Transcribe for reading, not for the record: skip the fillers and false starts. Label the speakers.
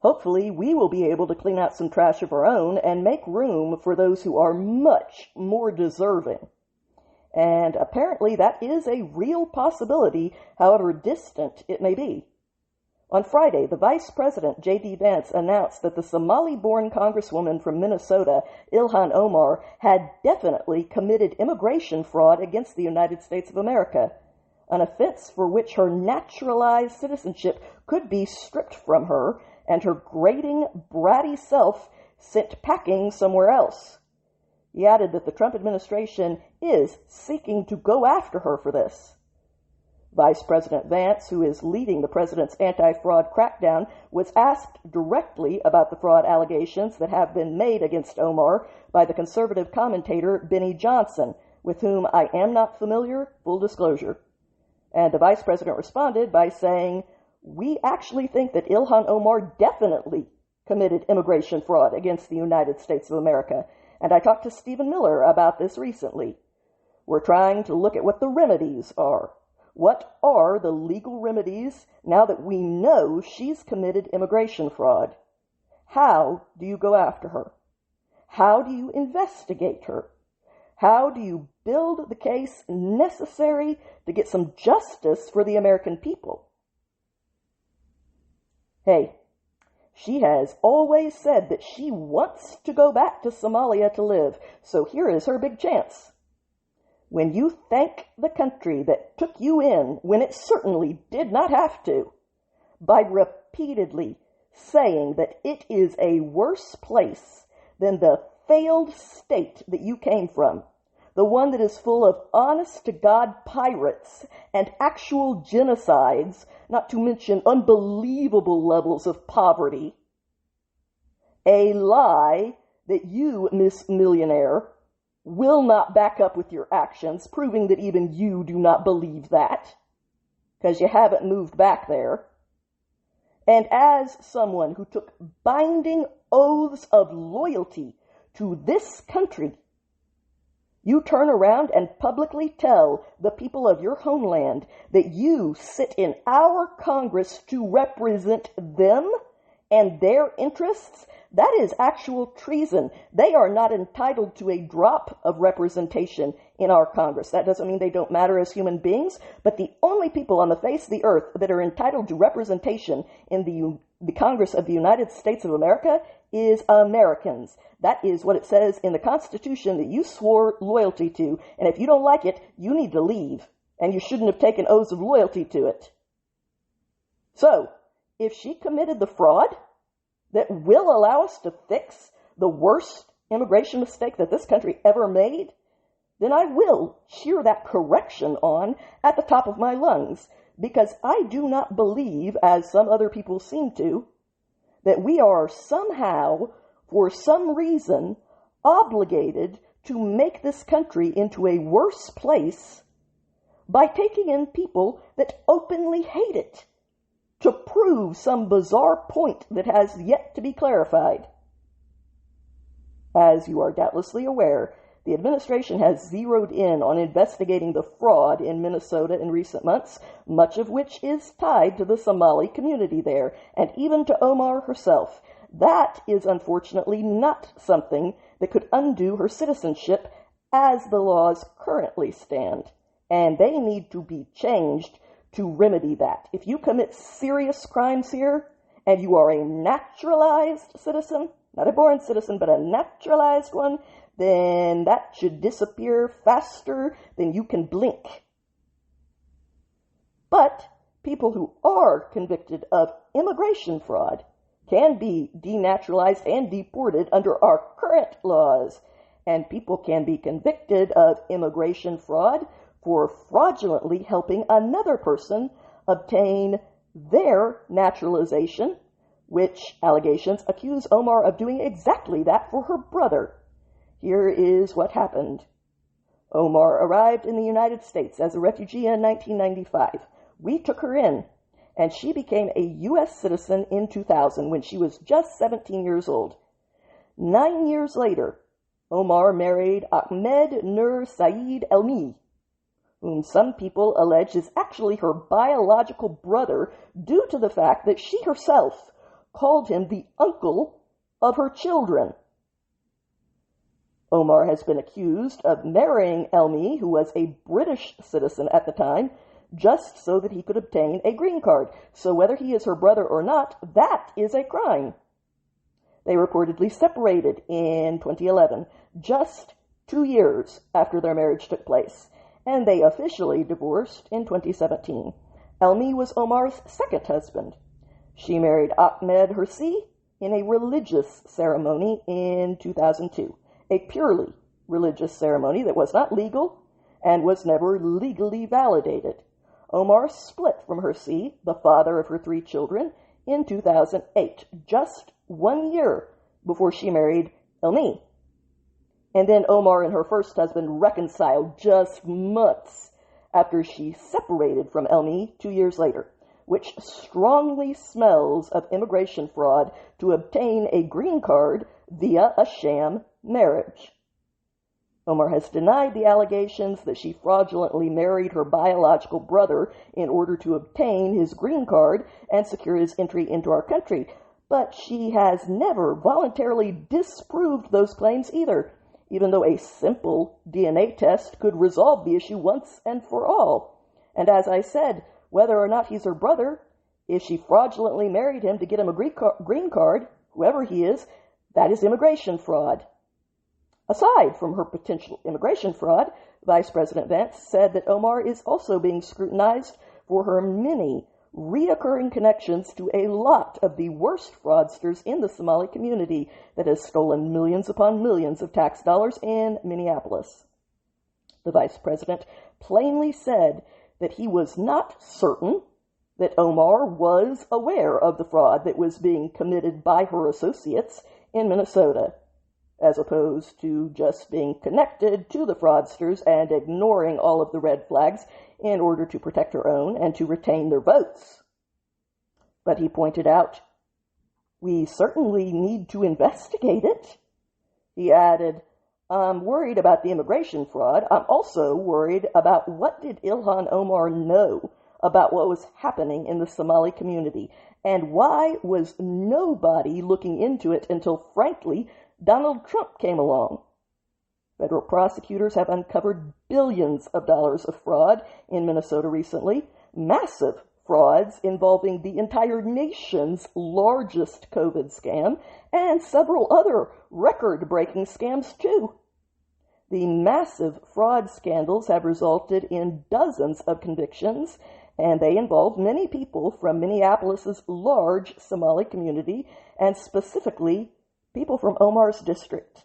Speaker 1: Hopefully, we will be able to clean out some trash of our own and make room for those who are much more deserving. And apparently that is a real possibility, however distant it may be. On Friday, the Vice President, J.D. Vance, announced that the Somali-born Congresswoman from Minnesota, Ilhan Omar, had definitely committed immigration fraud against the United States of America, an offense for which her naturalized citizenship could be stripped from her and her grating, bratty self sent packing somewhere else. He added that the Trump administration is seeking to go after her for this. Vice President Vance, who is leading the president's anti-fraud crackdown, was asked directly about the fraud allegations that have been made against Omar by the conservative commentator Benny Johnson, with whom I am not familiar, full disclosure. And the vice president responded by saying, "We actually think that Ilhan Omar definitely committed immigration fraud against the United States of America, and I talked to Stephen Miller about this recently. We're trying to look at what the remedies are. What are the legal remedies now that we know she's committed immigration fraud? How do you go after her? How do you investigate her? How do you build the case necessary to get some justice for the American people?" Hey, she has always said that she wants to go back to Somalia to live, so here is her big chance. When you thank the country that took you in when it certainly did not have to, by repeatedly saying that it is a worse place than the failed state that you came from, the one that is full of honest-to-God pirates and actual genocides, not to mention unbelievable levels of poverty, a lie that you, Miss Millionaire, will not back up with your actions, proving that even you do not believe that, because you haven't moved back there. And as someone who took binding oaths of loyalty to this country, you turn around and publicly tell the people of your homeland that you sit in our Congress to represent them and their interests. That is actual treason. They are not entitled to a drop of representation in our Congress. That doesn't mean they don't matter as human beings, but the only people on the face of the earth that are entitled to representation in the Congress of the United States of America is Americans. That is what it says in the Constitution that you swore loyalty to, and if you don't like it, you need to leave, and you shouldn't have taken oaths of loyalty to it. So, if she committed the fraud that will allow us to fix the worst immigration mistake that this country ever made, then I will cheer that correction on at the top of my lungs, because I do not believe, as some other people seem to, that we are somehow, for some reason, obligated to make this country into a worse place by taking in people that openly hate it, to prove some bizarre point that has yet to be clarified. As you are doubtlessly aware, the administration has zeroed in on investigating the fraud in Minnesota in recent months, much of which is tied to the Somali community there, and even to Omar herself. That is unfortunately not something that could undo her citizenship as the laws currently stand, and they need to be changed to remedy that. If you commit serious crimes here, and you are a naturalized citizen, not a born citizen, but a naturalized one, then that should disappear faster than you can blink. But people who are convicted of immigration fraud can be denaturalized and deported under our current laws, and people can be convicted of immigration fraud for fraudulently helping another person obtain their naturalization, which allegations accuse Omar of doing exactly that for her brother. Here is what happened. Omar arrived in the United States as a refugee in 1995. We took her in, and she became a U.S. citizen in 2000 when she was just 17 years old. 9 years later, Omar married Ahmed Nur Saeed Elmi, whom some people allege is actually her biological brother due to the fact that she herself called him the uncle of her children. Omar has been accused of marrying Elmi, who was a British citizen at the time, just so that he could obtain a green card. So whether he is her brother or not, that is a crime. They reportedly separated in 2011, just 2 years after their marriage took place, and they officially divorced in 2017. Elmi was Omar's second husband. She married Ahmed Hirsi in a religious ceremony in 2002, a purely religious ceremony that was not legal and was never legally validated. Omar split from Hirsi, the father of her 3 children, in 2008, just 1 year before she married Elmi. And then Omar and her first husband reconciled just months after she separated from Elmi 2 years later, which strongly smells of immigration fraud to obtain a green card via a sham marriage. Omar has denied the allegations that she fraudulently married her biological brother in order to obtain his green card and secure his entry into our country, but she has never voluntarily disproved those claims either, even though a simple DNA test could resolve the issue once and for all. And as I said, whether or not he's her brother, if she fraudulently married him to get him a green card, whoever he is, that is immigration fraud. Aside from her potential immigration fraud, Vice President Vance said that Omar is also being scrutinized for her many reoccurring connections to a lot of the worst fraudsters in the Somali community that has stolen millions upon millions of tax dollars in Minneapolis. The Vice President plainly said that he was not certain that Omar was aware of the fraud that was being committed by her associates in Minnesota, as opposed to just being connected to the fraudsters and ignoring all of the red flags in order to protect her own and to retain their votes. But he pointed out, we certainly need to investigate it. He added, I'm worried about the immigration fraud. I'm also worried about what did Ilhan Omar know about what was happening in the Somali community, and why was nobody looking into it until, frankly, Donald Trump came along. Federal prosecutors have uncovered billions of dollars of fraud in Minnesota recently, massive frauds involving the entire nation's largest COVID scam, and several other record-breaking scams too. The massive fraud scandals have resulted in dozens of convictions, and they involve many people from Minneapolis's large Somali community, and specifically people from Omar's district.